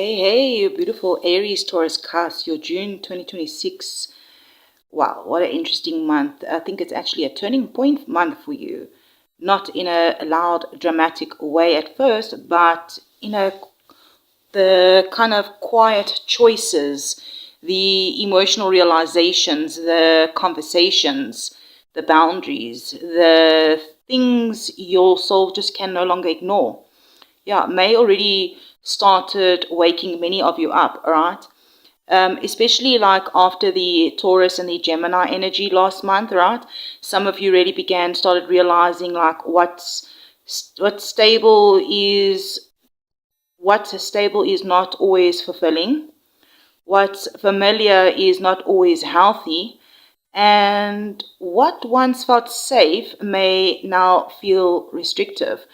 Hey, you beautiful Aries, Taurus, Cusp, your June 2026. Wow, what an interesting month. I think it's actually a turning point month for you. Not in a loud, dramatic way at first, but in the kind of quiet choices, the emotional realizations, the conversations, the boundaries, the things your soul just can no longer ignore. Yeah, May already started waking many of you up, all right? Especially like after the Taurus and the Gemini energy last month, right? Some of you really started realizing like what's stable is not always fulfilling. What's familiar is not always healthy. And what once felt safe may now feel restrictive.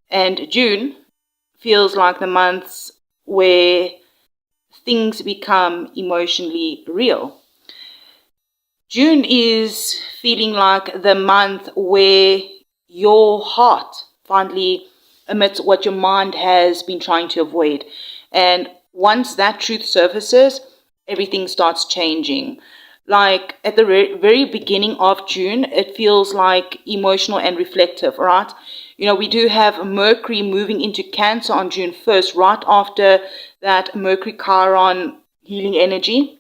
And June feels like the months where things become emotionally real. June is feeling like the month where your heart finally admits what your mind has been trying to avoid. And once that truth surfaces, everything starts changing. Like at the very beginning of June, it feels like emotional and reflective, right? You know, we do have Mercury moving into Cancer on June 1st, right after that Mercury Chiron healing energy.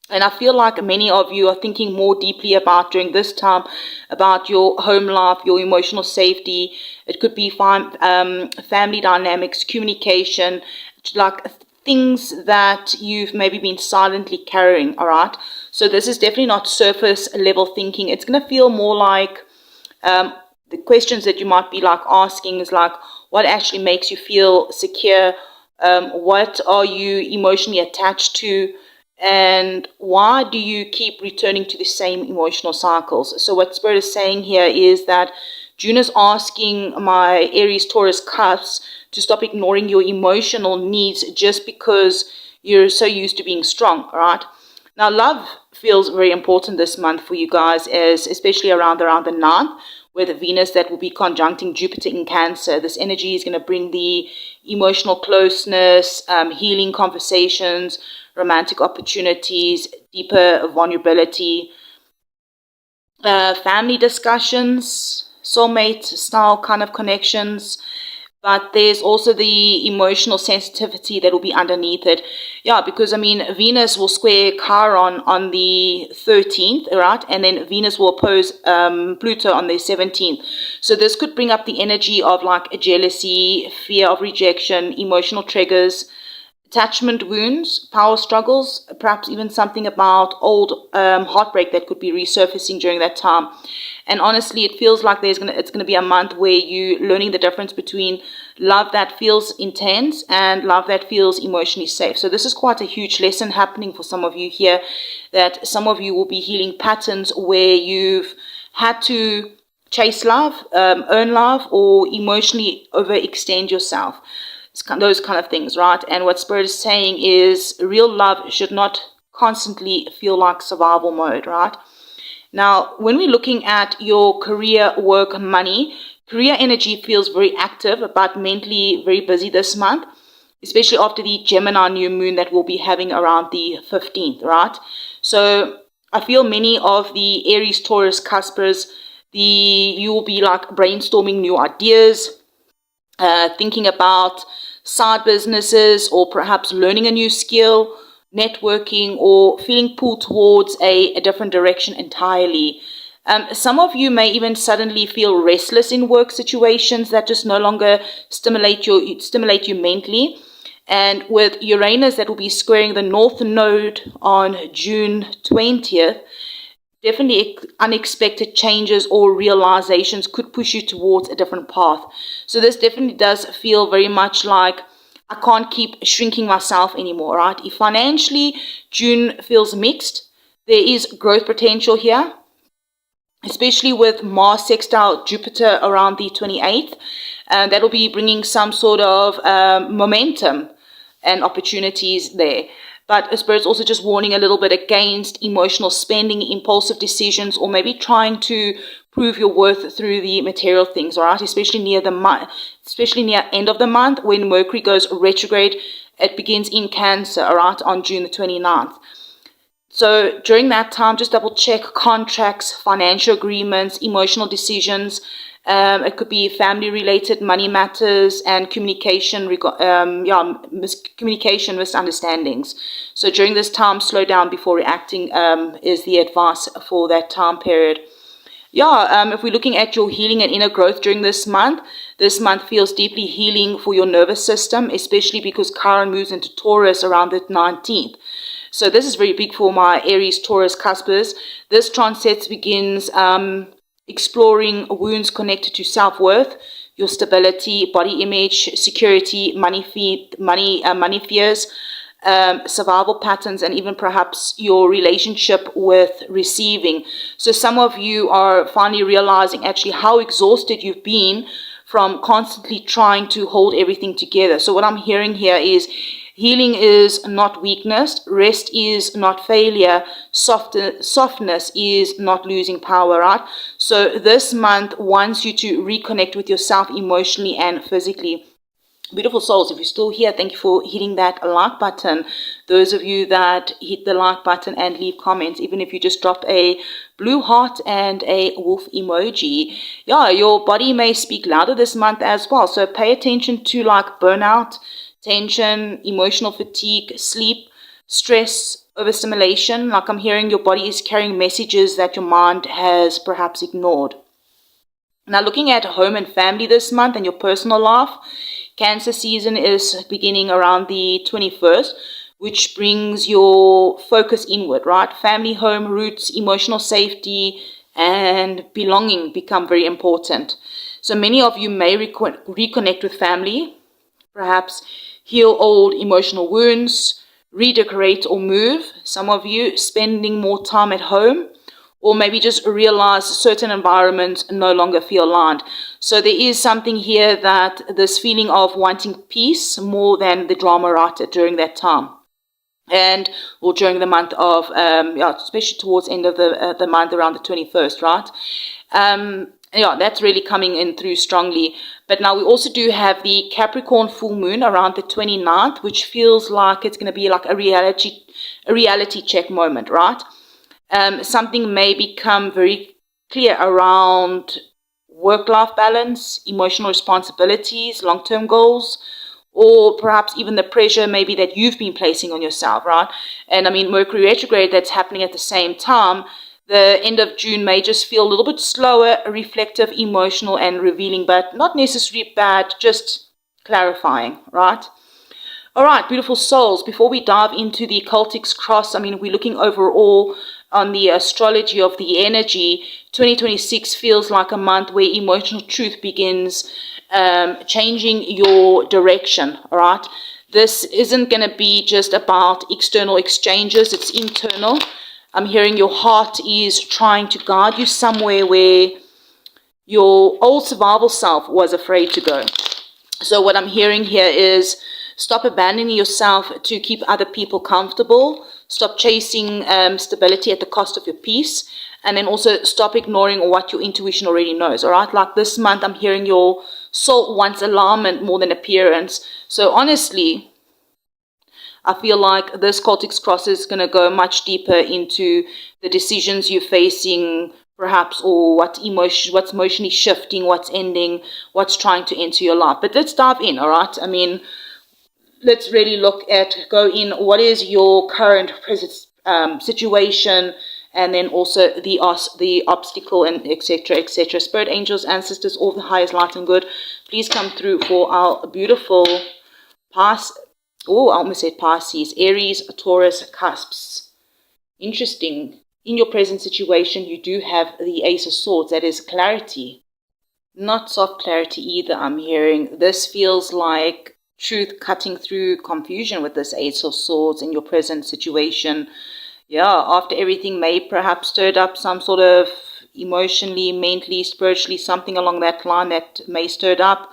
And I feel like many of you are thinking more deeply about during this time about your home life, your emotional safety. It could be family dynamics, communication, like things that you've maybe been silently carrying, all right? So this is definitely not surface level thinking. It's going to feel more like the questions that you might be like asking is like, what actually makes you feel secure? What are you emotionally attached to? And why do you keep returning to the same emotional cycles? So what Spirit is saying here is that June is asking my Aries, Taurus, Cusp to stop ignoring your emotional needs just because you're so used to being strong, all right? Now, love feels very important this month for you guys, especially around the 9th, with Venus that will be conjuncting Jupiter in Cancer. This energy is going to bring the emotional closeness, healing conversations, romantic opportunities, deeper vulnerability, family discussions, soulmate style kind of connections. But there's also the emotional sensitivity that will be underneath it. Yeah, because I mean, Venus will square Chiron on the 13th, right? And then Venus will oppose Pluto on the 17th. So this could bring up the energy of like a jealousy, fear of rejection, emotional triggers, attachment wounds, power struggles, perhaps even something about old heartbreak that could be resurfacing during that time. And honestly, it feels like it's gonna be a month where you learning the difference between love that feels intense and love that feels emotionally safe. So this is quite a huge lesson happening for some of you here, that some of you will be healing patterns where you've had to chase love, earn love, or emotionally overextend yourself. Those kind of things, right? And what Spirit is saying is real love should not constantly feel like survival mode, right? Now, when we're looking at your career, work, money, career energy feels very active, but mentally very busy this month, especially after the Gemini new moon that we'll be having around the 15th, right? So I feel many of the Aries, Taurus, Cuspers, you will be like brainstorming new ideas, thinking about side businesses, or perhaps learning a new skill, networking, or feeling pulled towards a different direction entirely. Some of you may even suddenly feel restless in work situations that just no longer stimulate you mentally. And with Uranus that will be squaring the North Node on June 20th, definitely unexpected changes or realizations could push you towards a different path. So this definitely does feel very much like I can't keep shrinking myself anymore, right? If financially June feels mixed, there is growth potential here, especially with Mars sextile Jupiter around the 28th. And that will be bringing some sort of momentum and opportunities there. But Spirit's also just warning a little bit against emotional spending, impulsive decisions, or maybe trying to prove your worth through the material things, all right? Especially near end of the month when Mercury goes retrograde. It begins in Cancer, all right, on June the 29th. So during that time, just double check contracts, financial agreements, emotional decisions. It could be family related, money matters, and communication, miscommunication, misunderstandings. So during this time, slow down before reacting is the advice for that time period. If we're looking at your healing and inner growth during this month feels deeply healing for your nervous system, especially because Chiron moves into Taurus around the 19th. So this is very big for my Aries, Taurus, Cuspers. This transit begins exploring wounds connected to self-worth, your stability, body image, security, money fears, survival patterns, and even perhaps your relationship with receiving. So some of you are finally realizing actually how exhausted you've been from constantly trying to hold everything together. So what I'm hearing here is healing is not weakness, rest is not failure, softness is not losing power, right? So this month wants you to reconnect with yourself emotionally and physically. Beautiful souls, if you're still here, thank you for hitting that like button. Those of you that hit the like button and leave comments, even if you just drop a blue heart and a wolf emoji, your body may speak louder this month as well. So pay attention to like burnout, tension, emotional fatigue, sleep, stress, overstimulation. Like I'm hearing your body is carrying messages that your mind has perhaps ignored. Now looking at home and family this month and your personal life, Cancer season is beginning around the 21st, which brings your focus inward, right? Family, home, roots, emotional safety, and belonging become very important. So many of you may reconnect with family, perhaps heal old emotional wounds, redecorate or move. Some of you spending more time at home, or maybe just realize certain environments no longer feel aligned. So there is something here that this feeling of wanting peace more than the drama right during that time. And or during the month of, especially towards the end of the month around the 21st, right? That's really coming in through strongly. But now we also do have the Capricorn full moon around the 29th, which feels like it's going to be like a reality check moment, right? Something may become very clear around work-life balance, emotional responsibilities, long-term goals, or perhaps even the pressure maybe that you've been placing on yourself, right? And I mean, Mercury retrograde that's happening at the same time, the end of June may just feel a little bit slower, reflective, emotional, and revealing, but not necessarily bad, just clarifying, right? All right, beautiful souls, before we dive into the Celtic cross, I mean, we're looking overall on the astrology of the energy. 2026 feels like a month where emotional truth begins changing your direction, all right? This isn't going to be just about external exchanges, it's internal. I'm hearing your heart is trying to guide you somewhere where your old survival self was afraid to go. So what I'm hearing here is stop abandoning yourself to keep other people comfortable. Stop chasing stability at the cost of your peace. And then also stop ignoring what your intuition already knows. All right, like this month, I'm hearing your soul wants alignment more than appearance. So honestly, I feel like this Celtic cross is going to go much deeper into the decisions you're facing, perhaps, or what's emotionally shifting, what's ending, what's trying to enter your life. But let's dive in, all right? I mean, let's really go in, what is your current present situation, and then also the obstacle, and etc., etc. Spirit, angels, ancestors, all the highest light and good, please come through for our beautiful past. Oh, I almost said Pisces, Aries, Taurus, Cusps. Interesting. In your present situation, you do have the Ace of Swords. That is clarity. Not soft clarity either, I'm hearing. This feels like truth cutting through confusion with this Ace of Swords in your present situation. After everything may perhaps stirred up some sort of emotionally, mentally, spiritually, something along that line that may stirred up.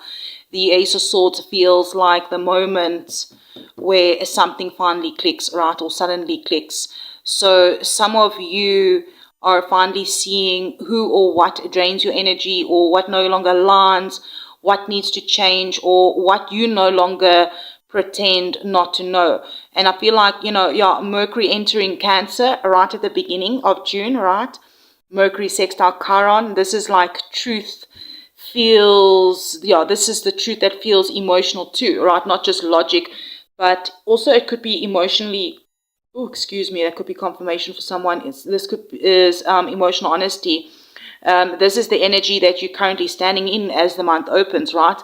The Ace of Swords feels like the moment where something finally clicks, right, or suddenly clicks. So some of you are finally seeing who or what drains your energy, or what no longer aligns, what needs to change, or what you no longer pretend not to know. And I feel like, you know, yeah, Mercury entering Cancer right at the beginning of June, right? Mercury sextile Chiron. This is like truth feels, yeah, this is the truth that feels emotional too, right? Not just logic, but also it could be emotionally, oh, excuse me, that could be confirmation for someone. This is emotional honesty. This is the energy that you're currently standing in as the month opens, right?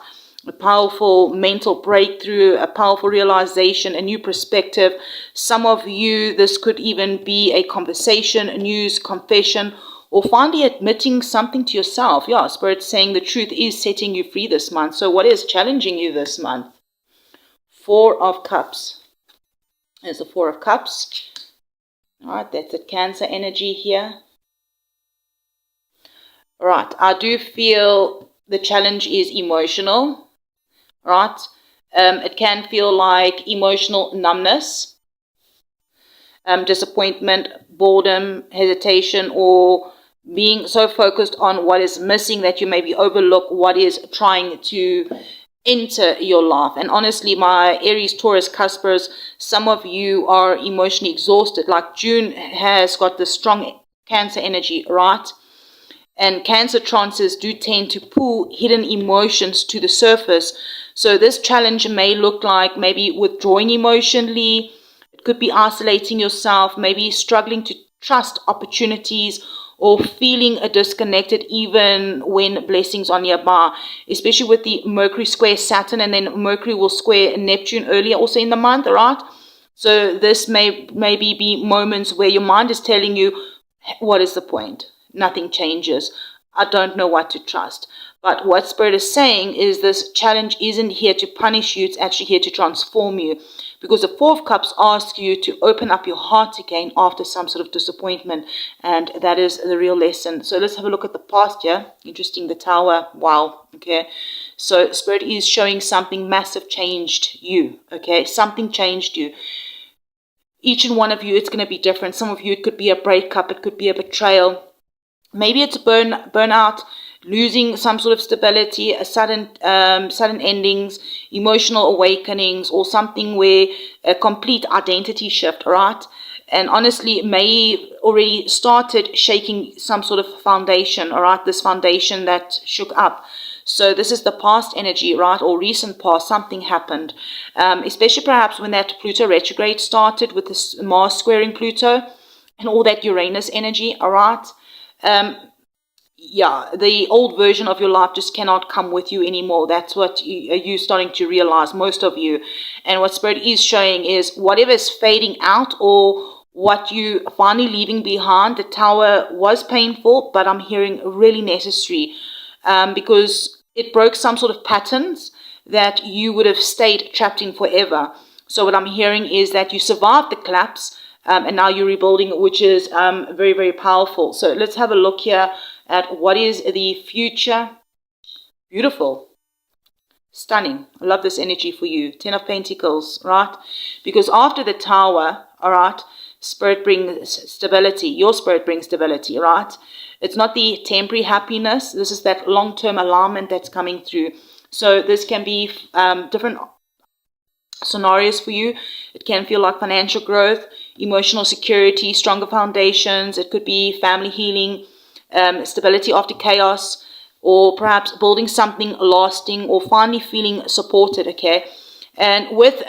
A powerful mental breakthrough, a powerful realization, a new perspective. Some of you, this could even be a conversation, a news, confession, or finally admitting something to yourself. Yeah, Spirit's saying the truth is setting you free this month. So what is challenging you this month? Four of Cups. There's the Four of Cups. All right, that's a Cancer energy here. All right, I do feel the challenge is emotional, right? It can feel like emotional numbness, disappointment, boredom, hesitation, or being so focused on what is missing that you maybe overlook what is trying to enter your life. And honestly, my Aries, Taurus, Cuspers, some of you are emotionally exhausted. Like June has got the strong Cancer energy, right? And Cancer trances do tend to pull hidden emotions to the surface. So this challenge may look like maybe withdrawing emotionally. It could be isolating yourself, maybe struggling to trust opportunities, or feeling disconnected even when blessings are nearby, especially with the Mercury square Saturn, and then Mercury will square Neptune earlier also in the month, right? So this may maybe be moments where your mind is telling you, what is the point? Nothing changes. I don't know what to trust. But what Spirit is saying is this challenge isn't here to punish you. It's actually here to transform you. Because the Four of Cups asks you to open up your heart again after some sort of disappointment. And that is the real lesson. So let's have a look at the past here. Interesting, the Tower. Wow. Okay. So Spirit is showing something massive changed you. Okay. Something changed you. Each and one of you, it's going to be different. Some of you, it could be a breakup. It could be a betrayal. Maybe it's burnout, losing some sort of stability, a sudden endings, emotional awakenings, or something where a complete identity shift, right? And honestly, may already started shaking some sort of foundation, all right? This foundation that shook up. So this is the past energy, right? Or recent past, something happened. Especially perhaps when that Pluto retrograde started with this Mars squaring Pluto and all that Uranus energy, all right? Yeah, the old version of your life just cannot come with you anymore. That's what you're starting to realize, most of you. And what Spirit is showing is whatever is fading out or what you finally leaving behind. The Tower was painful, but I'm hearing really necessary, because it broke some sort of patterns that you would have stayed trapped in forever. So what I'm hearing is that you survived the collapse, and now you're rebuilding, which is very, very powerful. So let's have a look here at what is the future. Beautiful. Stunning. I love this energy for you. 10 of Pentacles, right? Because after the Tower, all right, Spirit brings stability. Your Spirit brings stability, right? It's not the temporary happiness. This is that long-term alignment that's coming through. So this can be different scenarios for you. It can feel like financial growth, emotional security, stronger foundations. It could be family healing, stability after chaos, or perhaps building something lasting, or finally feeling supported. Okay. And with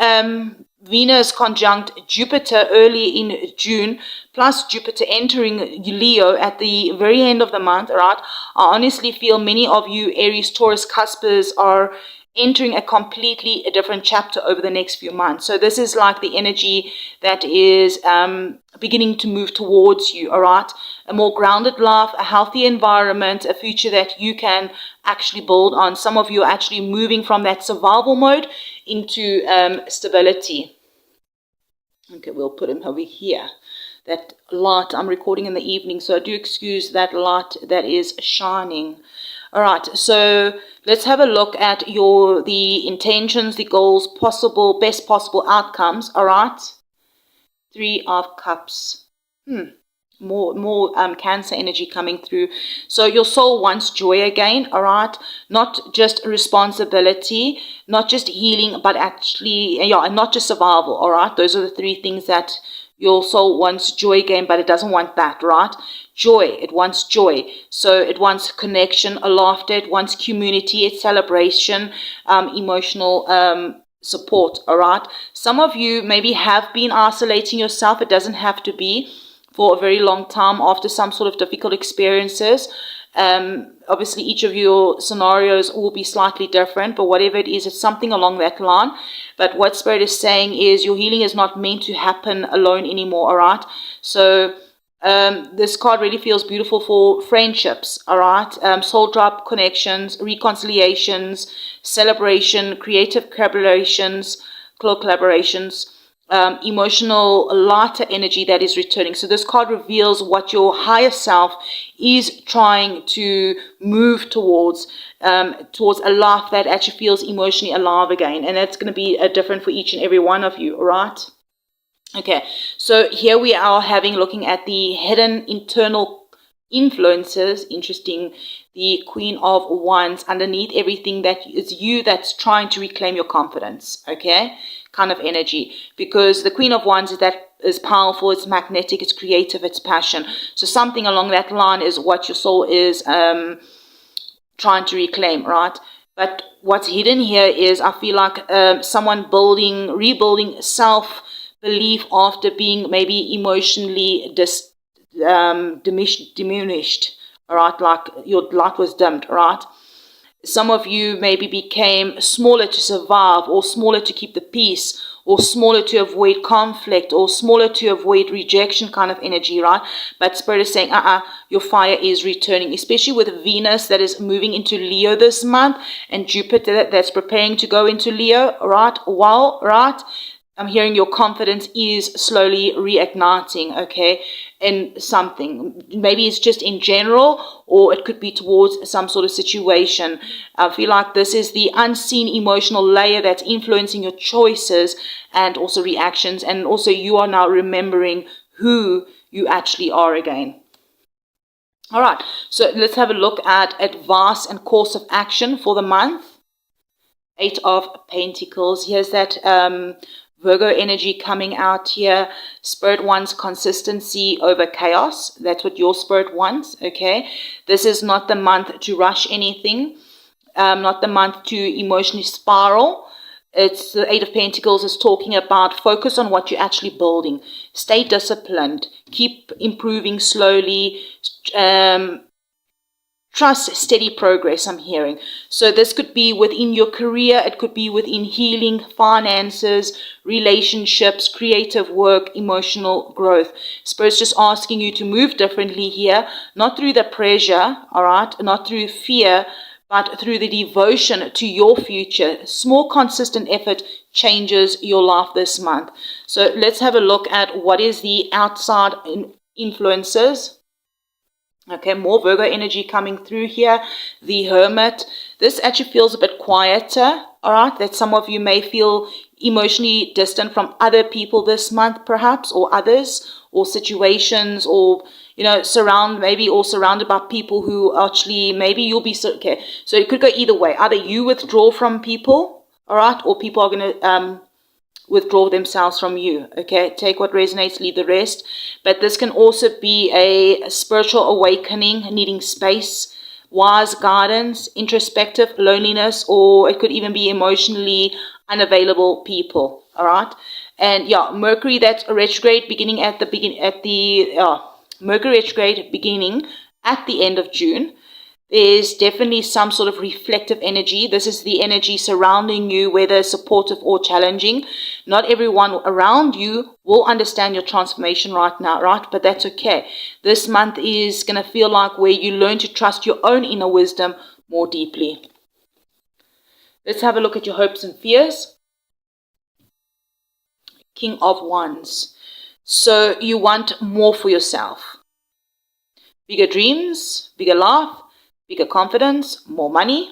Venus conjunct Jupiter early in June, plus Jupiter entering Leo at the very end of the month, right? I honestly feel many of you Aries, Taurus, Cuspers are entering a completely different chapter over the next few months. So this is like the energy that is beginning to move towards you, all right? A more grounded life, a healthy environment, a future that you can actually build on. Some of you are actually moving from that survival mode into stability. Okay, we'll put him over here. That light, I'm recording in the evening, so I do excuse that light that is shining. All right, so let's have a look at the intentions, the goals, best possible outcomes. All right, 3 of Cups. more Cancer energy coming through. So your soul wants joy again, all right? Not just responsibility, not just healing, but actually, yeah, and not just survival, all right? Those are the three things that your soul wants joy again, but it doesn't want that, right? Joy, it wants joy. So it wants connection, a laughter, it wants community, it's celebration, emotional support, all right? Some of you maybe have been isolating yourself. It doesn't have to be for a very long time after some sort of difficult experiences. Obviously, each of your scenarios will be slightly different, but whatever it is, it's something along that line. But what Spirit is saying is your healing is not meant to happen alone anymore, all right? So this card really feels beautiful for friendships, all right? Soul drop connections, reconciliations, celebration, creative collaborations, emotional lighter energy that is returning. So this card reveals what your higher self is trying to move towards a life that actually feels emotionally alive again. And that's going to be different for each and every one of you, all right? Okay, so here we are looking at the hidden internal influences. Interesting. The Queen of Wands underneath everything that is you that's trying to reclaim your confidence. Okay, kind of energy, because the Queen of Wands is powerful, it's magnetic, it's creative, it's passion. So something along that line is what your soul is trying to reclaim, right? But what's hidden here is, I feel like someone rebuilding self-belief after being maybe emotionally diminished, all right? Like your light was dimmed, all right? Some of you maybe became smaller to survive, or smaller to keep the peace, or smaller to avoid conflict, or smaller to avoid rejection kind of energy, right? But Spirit is saying, your fire is returning, especially with Venus that is moving into Leo this month, and Jupiter that's preparing to go into Leo, right? Well, right? I'm hearing your confidence is slowly reigniting, okay, in something. Maybe it's just in general, or it could be towards some sort of situation. I feel like this is the unseen emotional layer that's influencing your choices and also reactions. And also you are now remembering who you actually are again. All right, so let's have a look at advice and course of action for the month. 8 of Pentacles. Here's that Virgo energy coming out here. Spirit wants consistency over chaos. That's what your Spirit wants, okay? This is not the month to rush anything, not the month to emotionally spiral. It's the 8 of Pentacles is talking about focus on what you're actually building. Stay disciplined. Keep improving slowly. Trust steady progress, I'm hearing. So this could be within your career, it could be within healing, finances, relationships, creative work, emotional growth. Spirit's just asking you to move differently here, not through the pressure, all right, not through fear, but through the devotion to your future. Small, consistent effort changes your life this month. So let's have a look at what is the outside influences. Okay, more Virgo energy coming through here. The Hermit. This actually feels a bit quieter, all right? That some of you may feel emotionally distant from other people this month, perhaps, or others, or situations, or, you know, surrounded by people who actually, maybe you'll be, okay. So it could go either way. Either you withdraw from people, all right, or people are going to withdraw themselves from you, okay? Take what resonates, leave the rest. But this can also be a spiritual awakening, needing space, wise guidance, introspective loneliness, or it could even be emotionally unavailable people, all right? And yeah, Mercury that's retrograde beginning Mercury retrograde beginning at the end of June. There's definitely some sort of reflective energy. This is the energy surrounding you, whether supportive or challenging. Not everyone around you will understand your transformation right now, right? But that's okay. This month is going to feel like where you learn to trust your own inner wisdom more deeply. Let's have a look at your hopes and fears. King of Wands. So you want more for yourself. Bigger dreams, bigger life, bigger confidence, more money,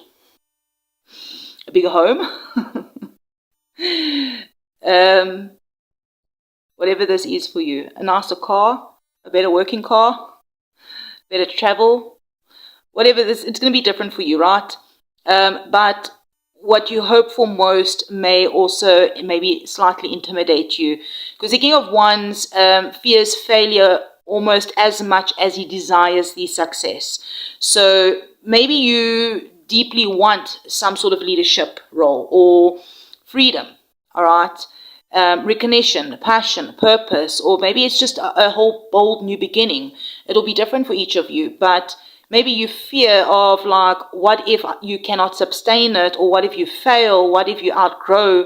a bigger home, whatever this is for you. A nicer car, a better working car, better travel, whatever this, it's going to be different for you, right? But what you hope for most may also maybe slightly intimidate you, because the King of Wands fears failure almost as much as he desires the success. So maybe you deeply want some sort of leadership role or freedom, all right? Recognition, passion, purpose, or maybe it's just a whole bold new beginning. It'll be different for each of you, but maybe you fear of like, what if you cannot sustain it, or what if you fail, what if you outgrow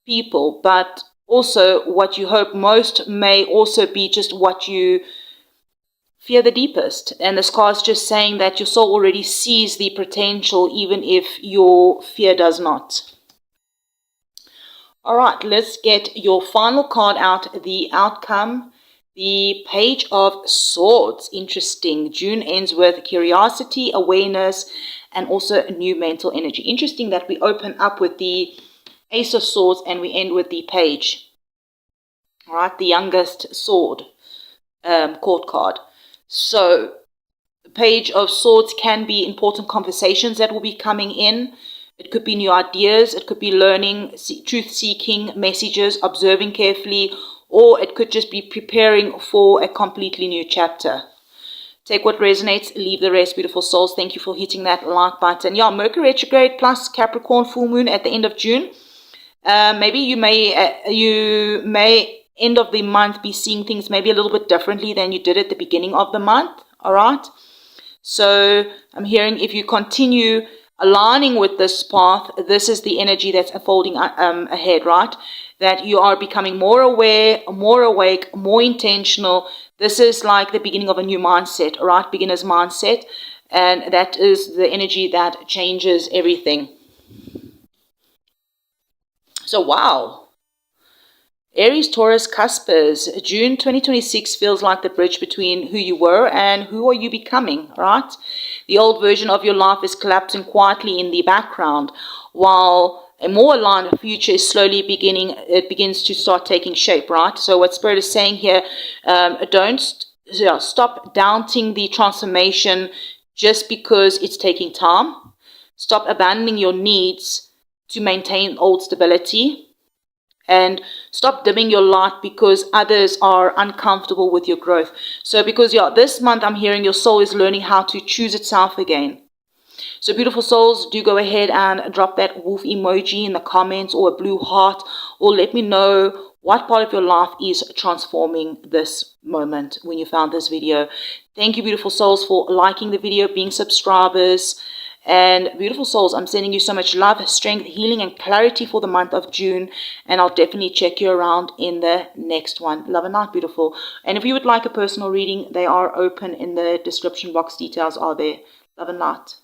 people? But also what you hope most may also be just what you fear the deepest. And this card's just saying that your soul already sees the potential, even if your fear does not. All right, let's get your final card out, the outcome. The Page of Swords. Interesting. June ends with curiosity, awareness, and also new mental energy. Interesting that we open up with the Ace of Swords and we end with the Page. All right, the youngest sword court card. So the Page of Swords can be important conversations that will be coming in. It could be new ideas. It could be learning, truth-seeking messages, observing carefully, or it could just be preparing for a completely new chapter. Take what resonates, leave the rest, beautiful souls. Thank you for hitting that like button. Yeah, Mercury retrograde plus Capricorn full moon at the end of June. Maybe you may end of the month be seeing things maybe a little bit differently than you did at the beginning of the month. All right. So I'm hearing if you continue aligning with this path, this is the energy that's unfolding ahead, right? That you are becoming more aware, more awake, more intentional. This is like the beginning of a new mindset, all right? Beginner's mindset. And that is the energy that changes everything. So, wow. Aries, Taurus, Cuspers. June 2026 feels like the bridge between who you were and who are you becoming, right? The old version of your life is collapsing quietly in the background, while a more aligned future is slowly begins to start taking shape, right? So what Spirit is saying here, stop doubting the transformation just because it's taking time. Stop abandoning your needs to maintain old stability. And stop dimming your light because others are uncomfortable with your growth. So because, this month I'm hearing your soul is learning how to choose itself again. So beautiful souls, do go ahead and drop that wolf emoji in the comments or a blue heart, or let me know what part of your life is transforming this moment when you found this video. Thank you, beautiful souls, for liking the video, being subscribers. And beautiful souls, I'm sending you so much love, strength, healing, and clarity for the month of June. And I'll definitely check you around in the next one. Love and light, beautiful. And if you would like a personal reading, they are open in the description box. Details are there. Love and light.